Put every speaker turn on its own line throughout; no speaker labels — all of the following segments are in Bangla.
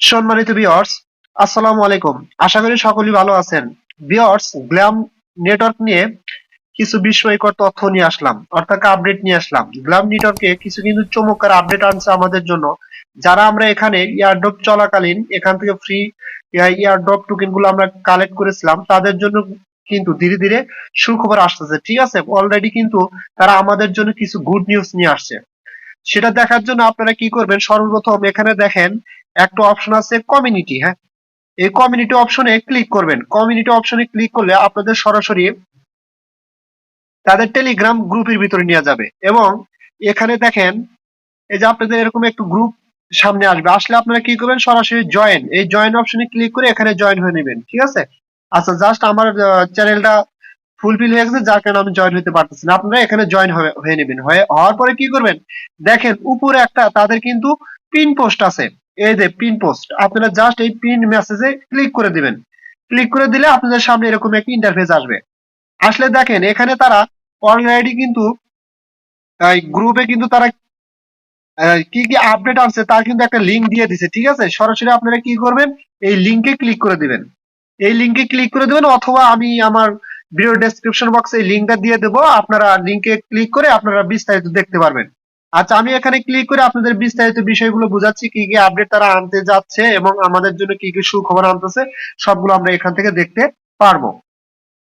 সম্মানিত ভিউয়ার্স, আসসালামু আলাইকুম। আশা করি সকলেই ভালো আছেন। ভিউয়ার্স, গ্ল্যাম নেটওয়ার্ক নিয়ে কিছু বিস্ময়কর তথ্য নিয়ে আসলাম, অর্থাৎ আপডেট নিয়ে আসলাম। গ্ল্যাম নেটওয়ার্কে কিছু কিন্তু চমৎকার আপডেট আনছে আমাদের জন্য। যারা আমরা এখানে ইয়ারড্রপ চলাকালীন এখান থেকে ফ্রি ইয়ারড্রপ টোকেন গুলো আমরা কালেক্ট করেছিলাম, তাদের জন্য কিন্তু ধীরে ধীরে সুখবর আসতেছে। ঠিক আছে, অলরেডি কিন্তু তারা আমাদের জন্য কিছু গুড নিউজ নিয়ে আসছে। সেটা দেখার জন্য আপনারা কি করবেন, সর্বপ্রথম এখানে দেখেন একটা অপশন আছে কমিউনিটি। হ্যাঁ, এই কমিউনিটি অপশনে ক্লিক করবেন। কমিউনিটি অপশনে ক্লিক করলে আপনাদের সরাসরি তাদের টেলিগ্রাম গ্রুপের ভিতরে নিয়ে যাবে এবং এখানে দেখেন এই যে আপনাদের এরকম একটু গ্রুপ সামনে আসবে। আসলে আপনারা কি করবেন, সরাসরি জয়েন, এই জয়েন অপশনে ক্লিক করে এখানে জয়েন হয়ে নেবেন। ঠিক আছে, আচ্ছা, জাস্ট আমার চ্যানেলটা ফুলফিল হয়ে গেছে, যার কারণে আমি জয়েন হতে পারতেছি না। আপনারা এখানে জয়েন হয়ে নেবেন। হওয়ার পরে কি করবেন, দেখেন উপরে একটা তাদের কিন্তু পিন পোস্ট আছে। এই যে পিন পোস্ট, আপনারা জাস্ট এই পিন মেসেজে ক্লিক করে দিবেন। ক্লিক করে দিলে আপনাদের সামনে এরকম একটা ইন্টারফেস আসবে। আসলে দেখেন এখানে তারা অলরেডি কিন্তু গ্রুপে কিন্তু তারা কি কি আপডেট আসছে তার কিন্তু একটা লিংক দিয়ে দিছে। ঠিক আছে, সরাসরি আপনারা কি করবেন, এই লিংকে ক্লিক করে দিবেন। এই লিংকে ক্লিক করে দিবেন, অথবা আমি আমার ভিডিও ডেসক্রিপশন বক্সে এই লিংকটা দিয়ে দেবো। আপনারা লিংকে ক্লিক করে আপনারা বিস্তারিত দেখতে পারবেন। আচ্ছা, আমি এখানে ক্লিক করে আপনাদের বিস্তারিত বিষয়গুলো বুঝাচ্ছি, কি কি আপডেট তারা আনতে যাচ্ছে এবং আমাদের জন্য কি কি সুখবর আনতেছে, সবগুলো আমরা এখান থেকে দেখতে পারবো।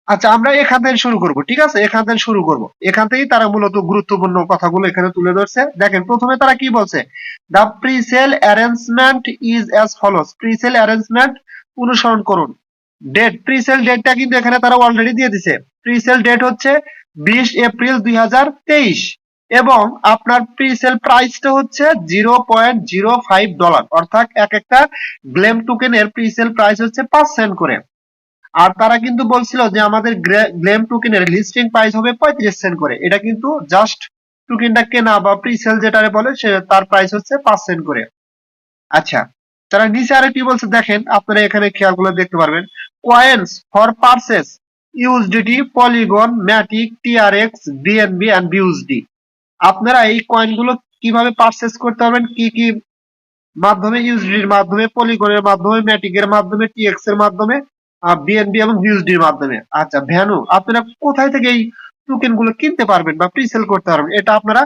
আচ্ছা, আমরা এখান থেকে শুরু করব। ঠিক আছে, এখান থেকে শুরু করব। এখান থেকেই তারা মূলত গুরুত্বপূর্ণ কথাগুলো এখানে তুলে ধরছে। দেখেন প্রথমে তারা কি বলছে, the presale arrangement is as follows. Presale arrangement অনুসরণ করুন। ডেট, প্রিসেল ডেটটা কিন্তু এখানে তারা অলরেডি দিয়ে দিছে। প্রিসেল ডেট হচ্ছে 20 এপ্রিল 2023 এবং আপনার প্রিসেল প্রাইসটা হচ্ছে $0.05, অর্থাৎ এক একটা গ্লেম টোকেনের প্রিসেল প্রাইস হচ্ছে 5 সেন্ট করে। আর তারা কিন্তু বলছিল যে আমাদের গ্লেম টোকেনের লিস্টিং প্রাইস হবে 35 সেন্ট করে। এটা কিন্তু জাস্ট টোকেনটা কেনা বা প্রিসেল যেটারে বলে সে তার প্রাইস হচ্ছে 5 সেন্ট করে। আচ্ছা, তারা নিচে আরে কি বলছে দেখেন, আপনারা এখানে খেয়াল করে দেখতে পারবেন। Coins for purchase USDT, Polygon, Matic, TRX, BNB and BUSD. আপনারা এই কয়েনগুলো কিভাবে পারচেস করতে পারবেন, কি কি মাধ্যমে, ইউএসডির মাধ্যমে, পলিগনের মাধ্যমে, ম্যাটিকের মাধ্যমে, টিএক্স এর মাধ্যমে, বিএনবি এবং বিউএসডির মাধ্যমে। আচ্ছা, ভ্যানু, আপনারা কোথায় থেকে এই টোকেন গুলো কিনতে পারবেন বা প্রিসেল করতে পারবেন, এটা আপনারা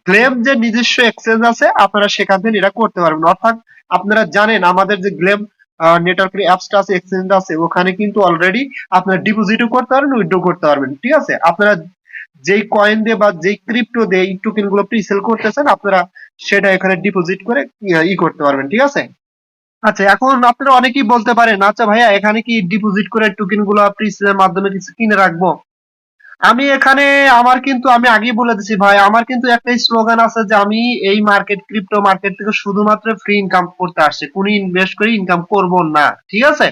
গ্লেম যে নিজস্ব এক্সচেঞ্জ আছে আপনারা সেখান থেকে এটা করতে পারবেন। অর্থাৎ আপনারা জানেন আমাদের যে গ্লেম নেটওয়ার্কের অ্যাপসটা আছে, এক্সচেঞ্জটা আছে, ওখানে কিন্তু অলরেডি আপনারা ডিপোজিটও করতে পারবেন, উইথড্র করতে পারবেন। ঠিক আছে, আপনারা যেই কয়েন দিয়ে বা যেই ক্রিপ্টো দিয়ে এই টোকেন গুলো প্রিসেল করতেছেন, আপনারা সেটা এখানে ডিপোজিট করে করতে পারবেন। ঠিক আছে, আচ্ছা, এখন আপনারা অনেকেই বলতে পারেন, আচ্ছা ভাইয়া এখানে কি ডিপোজিট করে টোকেন গুলো প্রিসেলের মাধ্যমে কিছু কিনে রাখবো? আমি এখানে আমার কিন্তু আমি আগেই বলে দিচ্ছি ভাই, আমার কিন্তু একটাই স্লোগান আছে যে আমি এই মার্কেট, ক্রিপ্টো মার্কেট থেকে শুধুমাত্র ফ্রি ইনকাম করতে আসছি, কোনো ইনভেস্ট করে ইনকাম করব না। ঠিক আছে,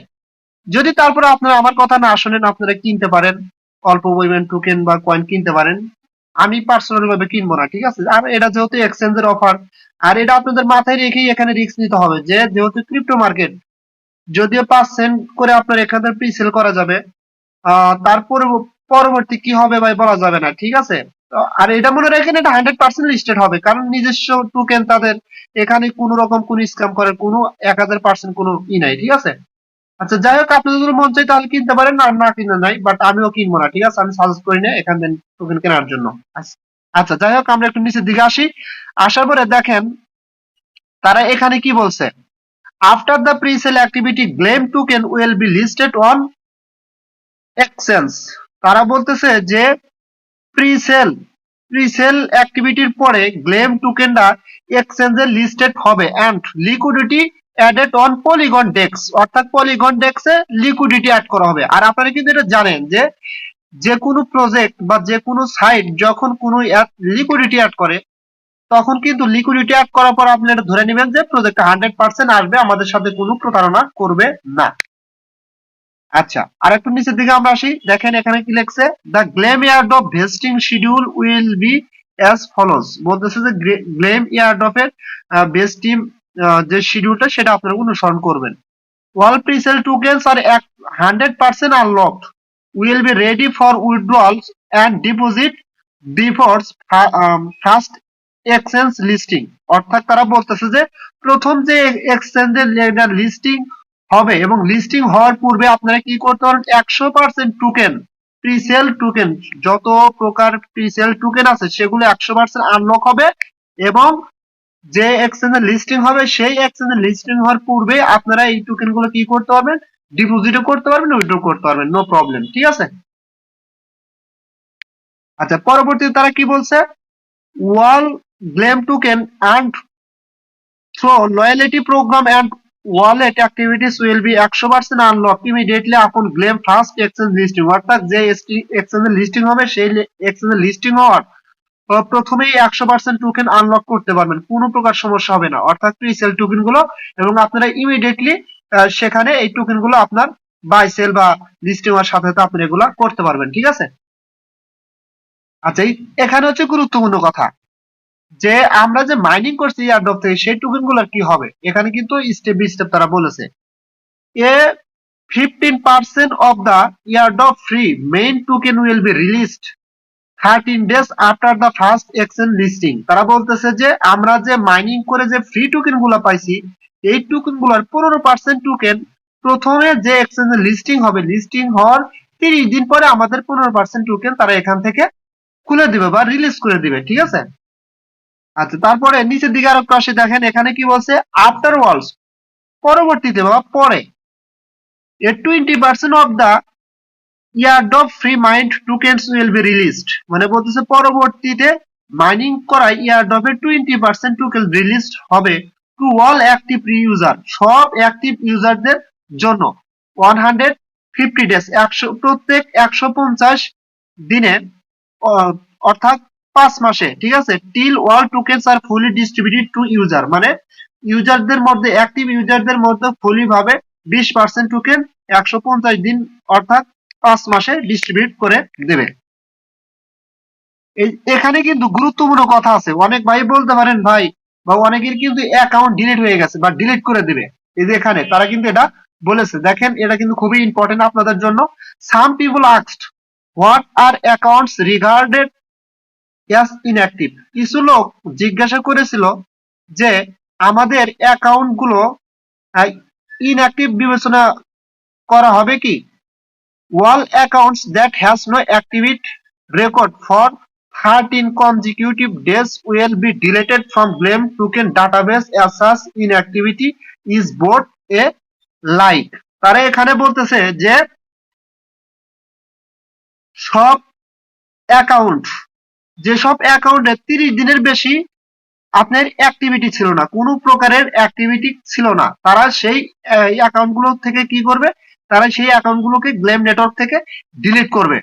যদি তারপরে আপনারা আমার কথা না শোনেন, আপনারা কিনতে পারেন, অল্প পরিমাণ টোকেন বা কয়েন কিনতে পারেন। আমি পার্সোনাল ভাবে কিনবো না। ঠিক আছে, আর এটা যেহেতু এক্সচেঞ্জের অফার, আর এটা আপনাদের মাথায় রেখেই এখানে রিস্ক নিতে হবে যে যেহেতু ক্রিপ্টো মার্কেট, যদিও 5 সেন্ট করে আপনার এখানে প্রিসেল করা যাবে, তারপরে পরবর্তী কি হবে ভাই বলা যাবে না। ঠিক আছে, তো আর এটা মনে রাখেন, এটা 100% লিস্টেড হবে, কারণ নিজস্ব টোকেন তাদের, এখানে কোনো রকম কোন স্ক্যাম করার কোনো 1000% কোনো নাই। ঠিক আছে, আচ্ছা, যাই হোক, আপনাদের যদি মন চাই তাহলে কিনতে পারেন, আর না কিনে নাই, বাট আমিও কিনবো না। ঠিক আছে, আমি সাজেস্ট করি না এখান থেকে টোকেন কেনার জন্য। আচ্ছা, আচ্ছা, যাই হোক, আমরা একটু নিচের দিকে আসি। আসার পরে দেখেন তারা এখানে কি বলছে, after the presale activity গ্লেম token will be listed on exchange. তারা বলতেছে যে প্রিসেল প্রিসেল অ্যাক্টিভিটির পরে গ্লেম টোকেনটা এক্সচেঞ্জে লিস্টেড হবে and liquidity added on Polygon DEX, অর্থাৎ পলিগন ডেক্সে লিকুইডিটি অ্যাড করা হবে। আর আপনারা কিন্তু এটা জানেন যে যে কোনো প্রজেক্ট বা যে কোনো সাইট যখন কোনো লিকুইডিটি অ্যাড করে, তখন কিন্তু লিকুইডিটি অ্যাড করার পর আপনি এটা ধরে নেবেন যে প্রজেক্টটা 100% আসবে, আমাদের সাথে কোনো প্রতারণা করবে না। আচ্ছা, আর একটু নিচের দিকে আমরা আসি। দেখেন এখানে কি লেখছে, the গ্লেম airdrop vesting schedule will be as follows. বলতেছে যে গ্লেম এয়ারড্রপের ভেস্টিং যে শিডিউলটা সেটা আপনারা অনুসরণ করবেন। All presale tokens are 100% unlocked will be ready for withdrawals and deposit before 1st exchange listing, অর্থাৎ তারা বলতেছে যে প্রথম যে এক্সচেঞ্জের লিস্টিং হবে এবং লিস্টিং হওয়ার পূর্বে আপনারা কি করতে পারেন 100% টোকেন, প্রিসেল টোকেন, যত প্রকার প্রিসেল টোকেন আছে সেগুলো 100% আনলক হবে এবং যে এক্সচেঞ্জে লিস্টিং হবে সেই এক্সচেঞ্জে লিস্টিং হওয়ার পূর্বে আপনারা এই টোকেন গুলো কি করতে পারবেন, ডিপোজিটও করতে পারবেন, উইথড্র করতে পারবেন, নো প্রবলেম। ঠিক আছে। আচ্ছা, পরবর্তীতে তারা কি বলছে, wall glam token and through loyalty program and wallet activities will be 100% unlocked immediately upon Glim first exchange listing, অর্থাৎ যে এক্সচেঞ্জে লিস্টিং হবে সেই এক্সচেঞ্জে লিস্টিং হওয়ার প্রথমেই 100% টোকেন আনলক করতে পারবেন, কোনো প্রকার সমস্যা হবে না, অর্থাৎ প্রিসেল টোকেন গুলো, এবং আপনারা ইমিডিয়েটলি সেখানে এই টোকেন গুলো আপনার বাই সেল বা লিস্টিং হওয়ার সাথে সাথে আপনি এগুলা করতে পারবেন। ঠিক আছে। আচ্ছা, এখানে হচ্ছে গুরুত্বপূর্ণ কথা যে আমরা যে মাইনিং করছি এয়ারড্রপ থেকে সেই টোকেন গুলো কি হবে, এখানে কিন্তু স্টেপ বাই স্টেপ তারা বলেছে। এ 15% of the airdrop free main token will be released 13 days after the first exchange listing, তারা বলতেছে যে আমরা যে মাইনিং করে যে ফ্রি টোকেন গুলো পাইছি এই টোকেন গুলোর 15% টোকেন প্রথমে যে এক্সচেঞ্জে লিস্টিং হবে, লিস্টিং হওয়ার 30 দিন পরে আমাদের 15% টোকেন তারা এখান থেকে খুলে দিবে বা রিলিজ করে দিবে। ঠিক আছে। আচ্ছা, তারপরে নিচের দিকে আরো পাশে দেখেন এখানে কি বলছে, আফটার ওয়ার্লস, পরবর্তীতে বা পরে, a 20% of the airdrop free mind tokens will be released, মানে বলতেছে পরবর্তীতে মাইনিং করা ইয়ারড্রপের 20% টোকেন রিলিজ হবে টু অল অ্যাক্টিভ ইউজার, সব অ্যাক্টিভ ইউজারদের জন্য 150 ডেজ, প্রত্যেক 150 দিনে, অর্থাৎ 5 মাসে। ঠিক আছে। টিল অল টোকেনস আর ফুলি ডিস্ট্রিবিউটেড টু ইউজার, মানে ইউজারদের মধ্যে, অ্যাক্টিভ ইউজারদের মধ্যে ফুলি ভাবে 20% টোকেন 150 দিন অর্থাৎ 5 মাসে ডিস্ট্রিবিউট করে দেবে। এখানে কিন্তু গুরুত্বপূর্ণ কথা আছে। অনেক ভাই বলতে পারেন ভাই বা অনেকের কিন্তু অ্যাকাউন্ট ডিলিট হয়ে গেছে বা ডিলিট করে দিবে, এই যে এখানে তারা কিন্তু এটা বলেছে। দেখেন এটা কিন্তু খুবই ইম্পর্টেন্ট আপনাদের জন্য। Some people asked what are accounts regarded as inactive, কিছু লোক জিজ্ঞাসা করেছিল যে আমাদের অ্যাকাউন্ট গুলো ইনঅ্যাক্টিভ বিবেচনা করা হবে কি। All accounts that has no active record for 13 consecutive days will be deleted from Glim token database as such inactivity is both a lie, তারা এখানে বলতেছে যে সব অ্যাকাউন্ট, যেসব অ্যাকাউন্টে 30 দিনের বেশি আপনার অ্যাক্টিভিটি ছিল না, কোনো প্রকারের অ্যাক্টিভিটি ছিল না, তারা সেই অ্যাকাউন্টগুলো থেকে কি করবে, তারা সেই অ্যাকাউন্টগুলোকে গ্লেম নেটওয়ার্ক থেকে ডিলিট করবে।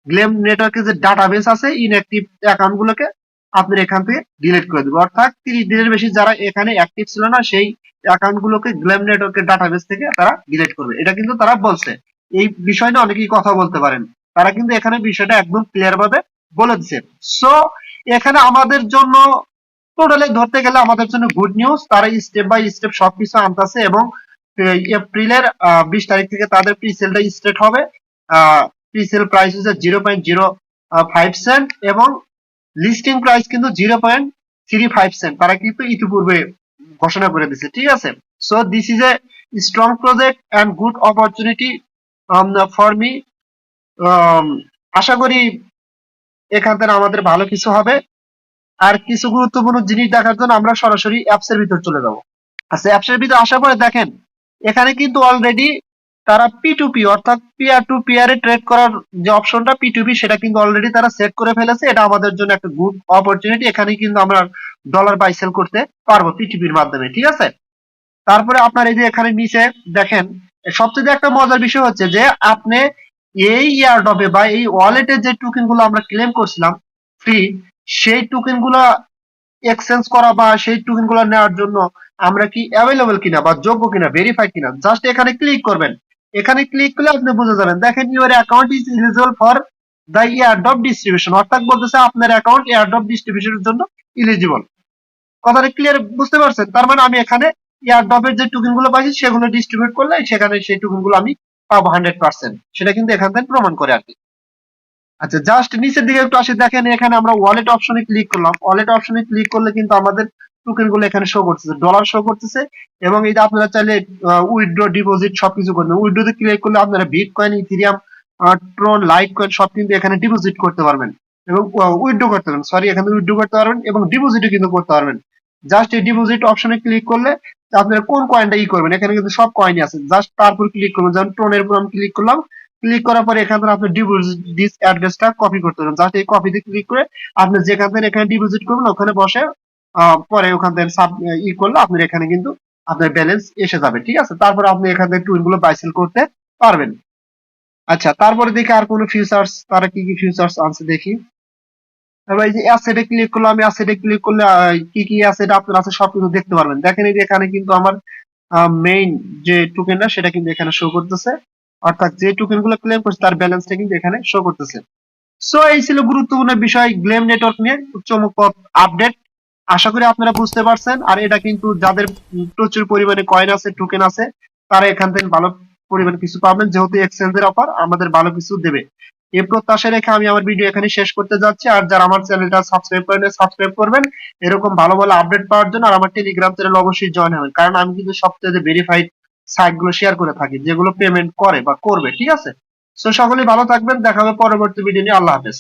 গ্লেম নেটওয়ার্কে যে ডাটাবেস আছে ইনঅ্যাক্টিভ অ্যাকাউন্টগুলোকে আপনার এখান থেকে ডিলিট করে দেবে, অর্থাৎ 30 দিনের বেশি যারা এখানে অ্যাক্টিভ ছিল না সেই অ্যাকাউন্টগুলোকে গ্লেম নেটওয়ার্কের ডাটাবেস থেকে তারা ডিলিট করবে। এটা কিন্তু তারা বলছে। এই বিষয়টা অনেকেই কথা বলতে পারেন, তারা কিন্তু এখানে বিষয়টা একদম ক্লিয়ার ভাবে বলে দিচ্ছে। সো এখানে আমাদের জন্য টোটালি ধরতে গেলে আমাদের জন্য গুড নিউজ, তারা স্টেপ বাই স্টেপ সবকিছু আনতেছে এবং এপ্রিলের 20 তারিখ থেকে তাদের প্রিসেলটা স্টার্ট হবে। প্রিসেল প্রাইস হচ্ছে 0.05 সেন্ট এবং লিস্টিং প্রাইস কিন্তু 0.35 সেন্ট, তারা কিন্তু ইতিপূর্বে ঘোষণা করে দিচ্ছে। ঠিক আছে। So this is a strong project and good opportunity for me. আশা করি এখান থেকে আমাদের ভালো কিছু হবে। আর কিছু গুরুত্বপূর্ণ জিনিস দেখার জন্য আমরা সরাসরি অ্যাপস এর ভিতর চলে যাব। আচ্ছা, অ্যাপস এর ভিতর আসার পরে দেখেন এখানে কিন্তু অলরেডি তারা P2P অর্থাৎ পিয়ার টু পিয়ারে ট্রেড করার যে অপশনটা P2P সেটা কিন্তু অলরেডি তারা সেট করে ফেলেছে। এটা আমাদের জন্য একটা গুড অপরচুনিটি। এখানে কিন্তু আমরা ডলার বাই সেল করতে পারবো P2P এর মাধ্যমে। ঠিক আছে। তারপরে আপনার এই যে এখানে নিচে দেখেন সবচেয়ে একটা মজার বিষয় হচ্ছে যে আপনি এই ইয়ারড্রপে বা এই ওয়ালেটে যে টোকেন গুলো আমরা ক্লেম করছিলাম ফ্রি, সেই টোকেন গুলা এক্সচেঞ্জ করা বা সেই টোকেন গুলো নেওয়ার জন্য আমরা কি অ্যাভেলেবল কিনা বা যোগ্য কিনা, ভেরিফাইড কিনা, জাস্ট এখানে ক্লিক করবেন। এখানে ক্লিক করলে আপনি বুঝে যাবেন। দেখেন your account is eligible for the airdrop distribution, অর্থাৎ বলতেছে আপনার অ্যাকাউন্ট এয়ারড্রপ ডিস্ট্রিবিউশনের জন্য এলিজিবল। কথাটা ক্লিয়ার বুঝতে পারছেন? তার মানে আমি এখানে এয়ারড্রপের যে টোকেন গুলো পাইছি সেগুলো ডিস্ট্রিবিউট করলে সেখানে সেই টোকেন গুলো আমি পাবো 100%, সেটা কিন্তু এখান থেকে প্রমাণ করে আর কি। আচ্ছা, জাস্ট নিচের দিকে একটু আসি, দেখেন এখানে আমরা ওয়ালেট অপশনে ক্লিক করলাম। ওয়ালেট অপশনে ক্লিক করলে কিন্তু আমাদের টোকেন গুলো এখানে শো করতেছে, ডলার শো করতেছে। এবং এই যে আপনারা চাইলে উইথড্র, ডিপোজিট সবকিছু করবেন। উইথড্রোতে ক্লিক করলে আপনারা বিটকয়েন, ইথেরিয়াম, ট্রন, লাইট কয়েন সব কিন্তু এখানে ডিপোজিট করতে পারবেন এবং উইথড্র করতে পারবেন, সরি এখানে উইথড্র করতে পারবেন এবং ডিপোজিটও কিন্তু করতে পারবেন। জাস্ট এই ডিপোজিট অপশনে ক্লিক করলে আপনারা কোন কয়েনটা করবেন, এখানে কিন্তু সব কয়েনই আছে। জাস্ট তারপর ক্লিক করবেন, যেমন ট্রনের উপর আমি ক্লিক করলাম। ক্লিক করার পরে এখান থেকে আপনি ডিপোজিট দিস অ্যাড্রেসটা কপি করতে পারবেন। জাস্ট এই কপিতে ক্লিক করে আপনি যেখান থেকে এখানে ডিপোজিট করবেন ওখানে বসে পরে ওখান থেকে সাব করলে আপনার এখানে কিন্তু আপনার ব্যালেন্স এসে যাবে। ঠিক আছে, তারপরে আপনি এখান থেকে টুইন গুলো বাই সেল করতে পারবেন। আচ্ছা, তারপরে দেখি আর কোনো ফিচার্স, তারা কি কি ফিচার্স আছে দেখি। এবার এই যে অ্যাসেটে ক্লিক করলাম, আমি অ্যাসেটে ক্লিক করলে কি কি অ্যাসেট আপনার আছে সবকিছু দেখতে পারবেন। দেখেন এই যে এখানে কিন্তু আমার মেইন যে টোকেনটা সেটা কিন্তু এখানে শো করতেছে, অর্থাৎ যে টোকেন গুলো ক্লেম করছে তার ব্যালেন্সটা কিন্তু এখানে শো করতেছে। সো এই ছিল গুরুত্বপূর্ণ বিষয় গ্লেম নেটওয়ার্ক নিয়ে চমকপ্রদ আপডেট। আশা করি আপনারা বুঝতে পারছেন। আর এটা কিন্তু যাদের প্রচুর পরিমাণে কয়েন আছে, টোকেন আছে, তারা এখান থেকে ভালো পরিমাণ কিছু পাবেন, যেহেতু এক্সচেঞ্জের অফার আমাদের ভালো কিছু দেবে। এই প্রত্যাশা রেখে আমি আমার ভিডিও এখানে শেষ করতে যাচ্ছি। আর যারা আমার চ্যানেলটা সাবস্ক্রাইব করেন, সাবস্ক্রাইব করবেন এরকম ভালো ভালো আপডেট পাওয়ার জন্য। আর আমার টেলিগ্রাম চ্যানেল অবশ্যই জয়েন হবেন, কারণ আমি কিন্তু সবচেয়ে ভেরিফাইড সাইট গুলো শেয়ার করে থাকি যেগুলো পেমেন্ট করে বা করবে। ঠিক আছে, সো সকলেই ভালো থাকবেন, দেখা হবে পরবর্তী ভিডিও নিয়ে। আল্লাহ হাফেজ।